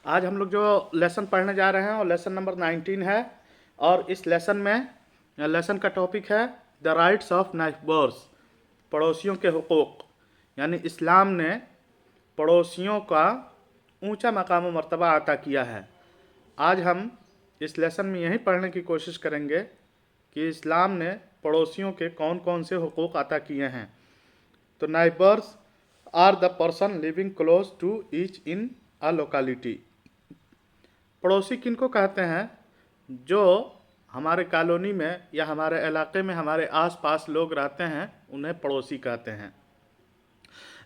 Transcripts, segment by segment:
آج ہم لوگ جو لیسن پڑھنے جا رہے ہیں وہ لیسن نمبر 19 ہے، اور اس لیسن کا ٹاپک ہے دا رائٹس آف نائبرس، پڑوسیوں کے حقوق۔ یعنی اسلام نے پڑوسیوں کا اونچا مقام و مرتبہ عطا کیا ہے۔ آج ہم اس لیسن میں یہی پڑھنے کی کوشش کریں گے کہ اسلام نے پڑوسیوں کے کون کون سے حقوق عطا کیے ہیں۔ تو neighbours are the person living close to each in a locality. پڑوسی کن کو کہتے ہیں؟ جو ہمارے کالونی میں یا ہمارے علاقے میں ہمارے آس پاس لوگ رہتے ہیں انہیں پڑوسی کہتے ہیں۔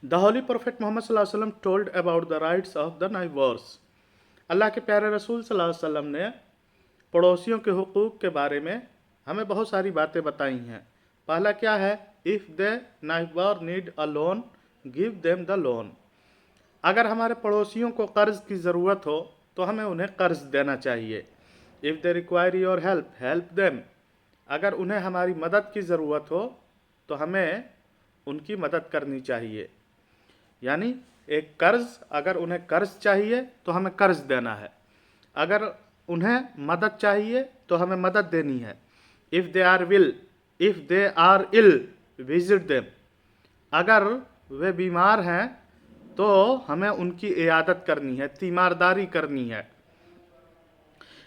دا ہولی پروفیٹ محمد صلی اللہ علیہ وسلم told about the rights of the neighbours. اللہ کے پیارے رسول صلی اللہ علیہ وسلم نے پڑوسیوں کے حقوق کے بارے میں ہمیں بہت ساری باتیں بتائی ہیں۔ پہلا کیا ہے؟ If they Niebuhr need a loan give them the loan. اگر ہمارے پڑوسیوں کو قرض کی ضرورت ہو تو ہمیں انہیں قرض دینا چاہیے۔ If they require your help help them. اگر انہیں ہماری مدد کی ضرورت ہو تو ہمیں ان کی مدد کرنی چاہیے۔ یعنی ایک قرض، اگر انہیں قرض چاہیے تو ہمیں قرض دینا ہے، اگر انہیں مدد چاہیے تو ہمیں مدد دینی ہے۔ if they are ill visit them۔ اگر وہ بیمار ہیں تو ہمیں ان کی عیادت کرنی ہے، تیمارداری کرنی ہے۔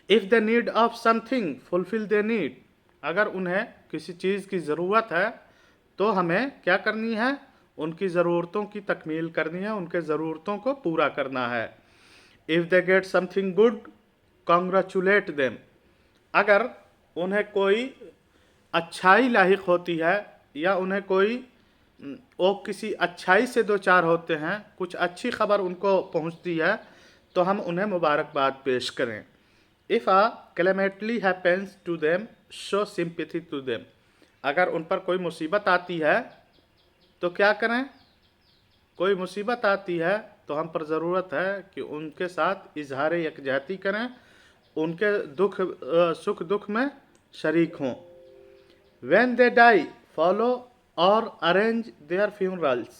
if they need of something fulfill their need۔ اگر انہیں کسی چیز کی ضرورت ہے تو ہمیں کیا کرنی ہے؟ ان کی ضرورتوں کی تکمیل کرنی ہے، ان کے ضرورتوں کو پورا کرنا ہے۔ if they get something good congratulate them۔ اگر انہیں کوئی اچھائی لاحق ہوتی ہے یا انہیں وہ کسی اچھائی سے دوچار ہوتے ہیں، کچھ اچھی خبر ان کو پہنچتی ہے تو ہم انہیں مبارکباد پیش کریں۔ if a calamity happens to them show sympathy to them۔ اگر ان پر کوئی مصیبت آتی ہے تو کیا کریں؟ کوئی مصیبت آتی ہے تو ہم پر ضرورت ہے کہ ان کے ساتھ اظہار یکجہتی کریں، ان کے سکھ دکھ میں شریک ہوں۔ when they die follow or arrange their funerals۔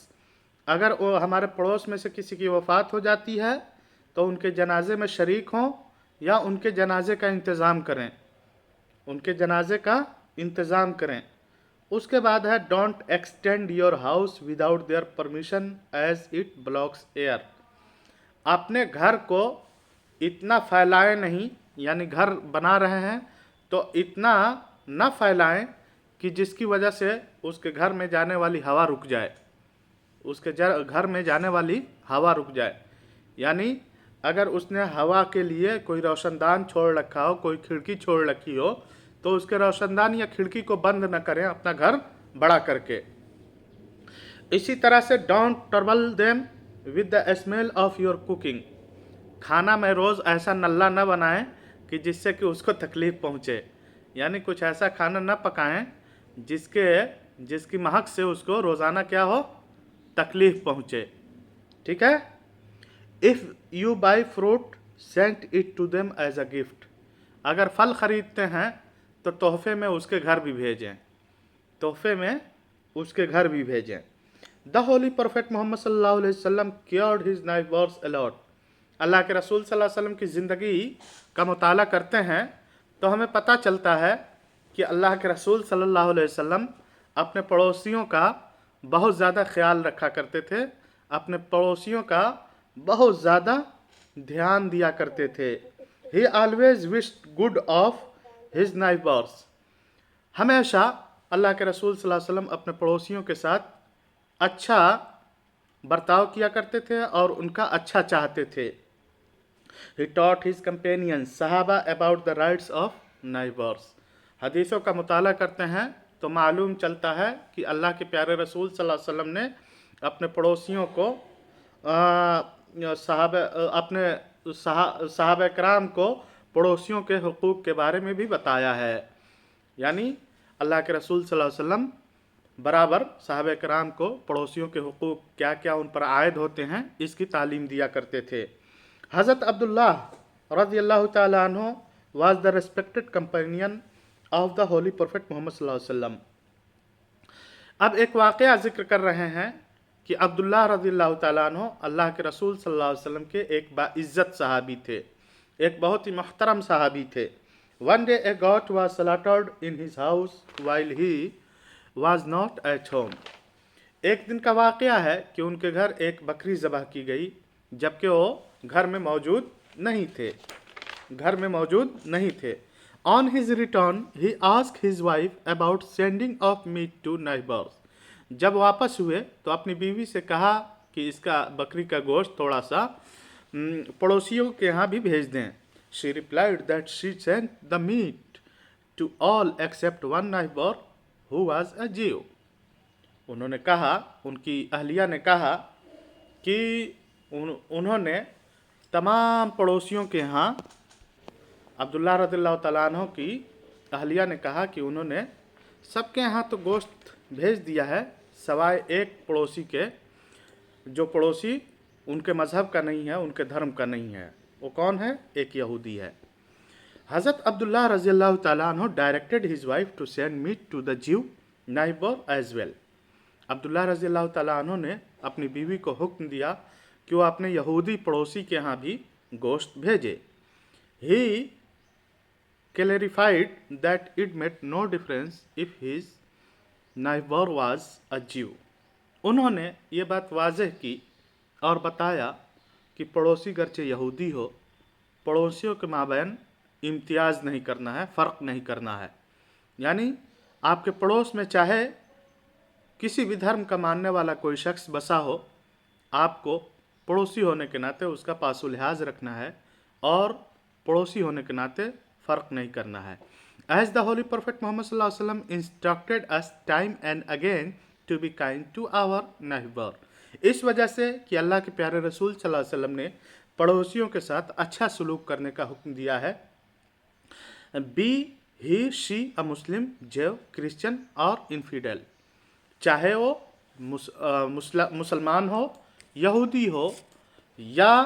اگر وہ ہمارے پڑوس میں سے کسی کی وفات ہو جاتی ہے تو ان کے جنازے میں شریک ہوں یا ان کے جنازے کا انتظام کریں، ان کے جنازے کا انتظام کریں۔ اس کے بعد ہے don't extend your house without their permission as it blocks air. اپنے گھر کو اتنا پھیلائیں نہیں، یعنی گھر بنا رہے ہیں تو اتنا نہ پھیلائیں کہ جس کی وجہ سے اس کے گھر میں جانے والی ہوا رک جائے، اس کے گھر میں جانے والی ہوا رک جائے۔ یعنی اگر اس نے ہوا کے لیے کوئی روشن دان چھوڑ رکھا ہو، کوئی کھڑکی چھوڑ رکھی ہو تو اس کے روشن دان یا کھڑکی کو بند نہ کریں اپنا گھر بڑا کر کے۔ اسی طرح سے don't trouble them with the smell of your cooking. کھانا میں روز ایسا نلّا نہ بنائیں کہ جس سے کہ اس کو تکلیف پہنچے، یعنی کچھ ایسا کھانا نہ پکائیں جس کی مہک سے اس کو روزانہ کیا ہو؟ تکلیف پہنچے۔ ٹھیک ہے؟ if you buy fruit send it to them as a gift۔ اگر پھل خریدتے ہیں تو تحفے میں اس کے گھر بھی بھیجیں، تحفے میں اس کے گھر بھی بھیجیں۔ دا ہولی پروفیٹ محمد صلی اللہ علیہ وسلم کیئرڈ ہز نائبرس الاٹ۔ اللہ کے رسول صلی اللہ علیہ وسلم کی زندگی کا مطالعہ کرتے ہیں تو ہمیں پتہ چلتا ہے کہ اللہ کے رسول صلی اللہ علیہ وسلم اپنے پڑوسیوں کا بہت زیادہ خیال رکھا کرتے تھے، اپنے پڑوسیوں کا بہت زیادہ دھیان دیا کرتے تھے۔ He always wished good of his neighbours. ہمیشہ اللہ کے رسول صلی اللہ علیہ وسلم اپنے پڑوسیوں کے ساتھ اچھا برتاؤ کیا کرتے تھے اور ان کا اچھا چاہتے تھے۔ He taught his companions صحابہ about the rights of neighbors۔ حدیثوں کا مطالعہ کرتے ہیں تو معلوم چلتا ہے کہ اللہ کے پیارے رسول صلی اللہ علیہ وسلم نے اپنے پڑوسیوں کو اپنے صحابہ کرام کو پڑوسیوں کے حقوق کے بارے میں بھی بتایا ہے۔ یعنی اللہ کے رسول صلی اللہ علیہ وسلم برابر صحابہ کرام کو پڑوسیوں کے حقوق کیا کیا ان پر عائد ہوتے ہیں اس کی تعلیم دیا کرتے تھے۔ حضرت عبداللہ رضی اللہ تعالیٰ عنہ was the respected companion of the holy prophet محمد صلی اللہ علیہ وسلم۔ اب ایک واقعہ ذکر کر رہے ہیں कि अब्दुल्लाह रज़ियल्लाहु ताला अन्हु अल्लाह के रसूल सल्लल्लाहु अलैहि वसल्लम के एक बाइज्जत सहाबी थे, एक बहुत ही मुहतरम सहाबी थे। One day A got was slaughtered in his house while he was not at home. एक दिन का वाक़या है कि उनके घर एक बकरी ज़बह की गई जबकि वो घर में मौजूद नहीं थे। On his return he asked his wife about sending of meat to neighbours. जब वापस हुए तो अपनी बीवी से कहा कि इसका बकरी का गोश्त थोड़ा सा पड़ोसियों के यहाँ भी भेज दें। She replied that she sent the meat to all except one neighbour who was a Jew. उन्होंने कहा, उनकी अहलिया ने कहा कि उन्होंने तमाम पड़ोसियों के यहाँ, अब्दुल्लाह रज़ियल्लाहु ताला अन्हु की अहलिया ने कहा कि उन्होंने सबके यहाँ तो गोश्त भेज दिया है सवाए एक पड़ोसी के, जो पड़ोसी उनके मज़हब का नहीं है, उनके धर्म का नहीं है। वो कौन है? एक यहूदी है। हज़रत अब्दुल्लाह रज़ियल्लाहु ताला अन्हु directed his wife to send meat to the Jew neighbour as well. Abdullah रज़ियल्लाहु ताला अन्हु ने अपनी बीवी को हुक्म दिया कि वो अपने यहूदी पड़ोसी के यहाँ भी गोश्त भेजे। ही clarified that it made no difference if his neighbor was a Jew। उन्होंने ये बात वाज़ेह की और बताया कि पड़ोसी गर्चे यहूदी हो, पड़ोसियों के माबैन इम्तियाज़ नहीं करना है, फ़र्क नहीं करना है। यानी आपके पड़ोस में चाहे किसी भी धर्म का मानने वाला कोई शख्स बसा हो, आपको पड़ोसी होने के नाते उसका पासो लिहाज रखना है और पड़ोसी होने के नाते फ़र्क नहीं करना है। As the holy prophet Muhammad सल्लल्लाहु अलैहि वसल्लम instructed us time and again to be kind to our neighbour. इस वजह से कि अल्लाह के प्यारे रसूल सल्लल्लाहु अलैहि वसल्लम ने पड़ोसियों के साथ अच्छा सलूक करने का हुक्म दिया है। बी ही शी अ मुस्लिम, जेव, क्रिश्चियन और इनफिडेल, चाहे वो मुसलमान हो, यहूदी हो या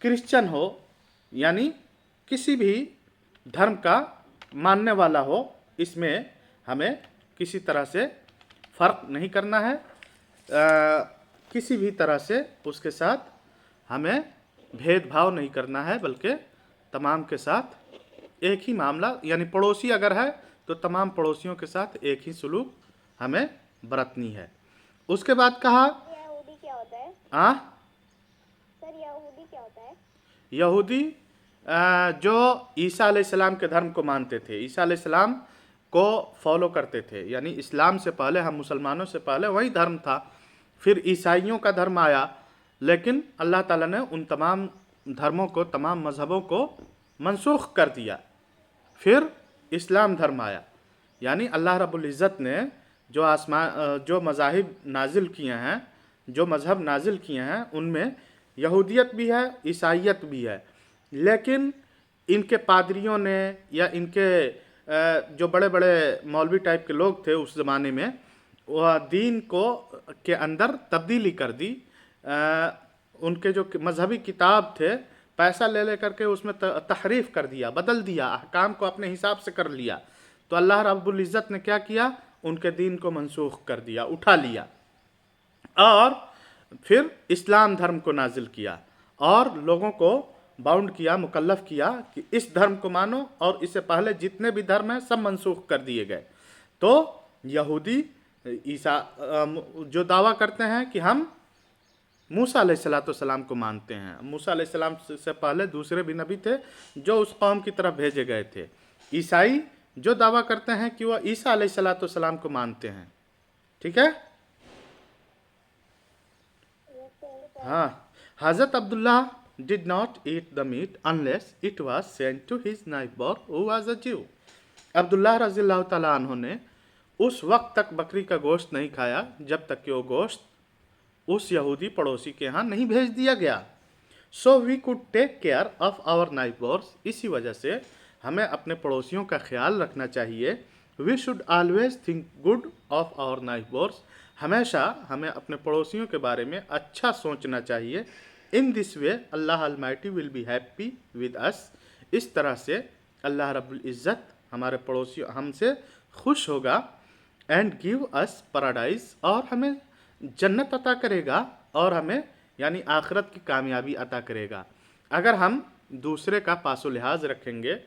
क्रिश्चियन हो, यानी किसी भी धर्म का मानने वाला हो, इसमें हमें किसी तरह से फ़र्क नहीं करना है। किसी भी तरह से उसके साथ हमें भेदभाव नहीं करना है, बल्कि तमाम के साथ एक ही मामला, यानी पड़ोसी अगर है तो तमाम पड़ोसियों के साथ एक ही सलूक हमें बरतनी है। उसके बाद कहा, यहूदी क्या होता है? सर यहूदी क्या होता है? यहूदी जो ईसा अलैहिस्सलाम के धर्म को मानते थे, ईसा अलैहिस्सलाम को फॉलो करते थे, यानी इस्लाम से पहले, हम मुसलमानों से पहले वही धर्म था, फिर ईसाइयों का धर्म आया, लेकिन अल्लाह ताला ने उन तमाम धर्मों को, तमाम मज़हबों को मनसूख कर दिया, फिर इस्लाम धर्म आया। यानी अल्लाह रब्बुल इज़्ज़त ने जो मज़ाहिब नाजिल किए हैं, जो मज़हब नाजिल किए हैं, उनमें यहूदियत भी है, ईसाइयत भी है, लेकिन इनके पादरियों ने या इनके जो बड़े बड़े मौलवी टाइप के लोग थे उस ज़माने में, वह दीन को के अंदर तब्दीली कर दी। उनके जो मजहबी किताब थे, पैसा ले करके उसमें तहरीफ कर दिया, बदल दिया, अहकाम को अपने हिसाब से कर लिया। तो अल्लाह रब्बुल इज़्ज़त ने क्या किया? उनके दीन को मनसूख कर दिया, उठा लिया और फिर इस्लाम धर्म को नाजिल किया और लोगों को बाउंड किया, मुकल्लफ किया कि इस धर्म को मानो, और इससे पहले जितने भी धर्म हैं सब मनसूख कर दिए गए। तो यहूदी ईसा जो दावा करते हैं कि हम मूसा अलैहिस्सलाम को मानते हैं, मूसा अलैहिस्सलाम से पहले दूसरे भी नबी थे जो उस कौम की तरफ भेजे गए थे। ईसाई जो दावा करते हैं कि वह ईसा अलैहिस्सलाम को मानते हैं। ठीक है? हाँ, हज़रत Abdullah did not eat the meat unless it was sent to his neighbor who was a Jew। Abdullah रज़ियल्लाहु ताला अन्हु ने उस वक्त तक बकरी का गोश्त नहीं खाया जब तक कि वो गोश्त उस यहूदी पड़ोसी के यहाँ नहीं भेज दिया गया। So we could take care of our neighbours, इसी वजह से हमें अपने पड़ोसियों का ख्याल रखना चाहिए। We should always think good of our neighbours, हमेशा हमें अपने पड़ोसियों के बारे में अच्छा सोचना चाहिए। In this way Allah Almighty will be happy with us, इस तरह से अल्लाह रब्बुल इज़्ज़त हमारे पड़ोसियों हमसे खुश होगा। एंड गिव अस पैराडाइज, और हमें जन्नत अता करेगा और हमें यानी आखिरत की कामयाबी अता करेगा। अगर हम दूसरे का पासो लिहाज रखेंगे,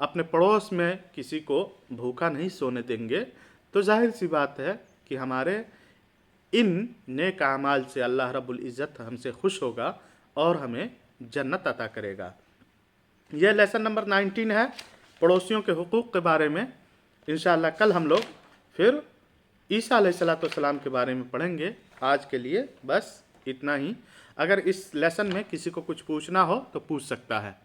अपने पड़ोस में किसी को भूखा नहीं सोने देंगे, तो जाहिर सी बात है कि हमारे इन नेक आमाल से अल्लाह रब्बुल इज़्ज़त हमसे खुश होगा और हमें जन्नत अता करेगा। यह लेसन नंबर 19 है पड़ोसियों के हुकूक़ के बारे में। इंशाअल्लाह कल हम लोग फिर ईसा अलैहिस्सलाम के बारे में पढ़ेंगे। आज के लिए बस इतना ही। अगर इस लेसन में किसी को कुछ पूछना हो तो पूछ सकता है।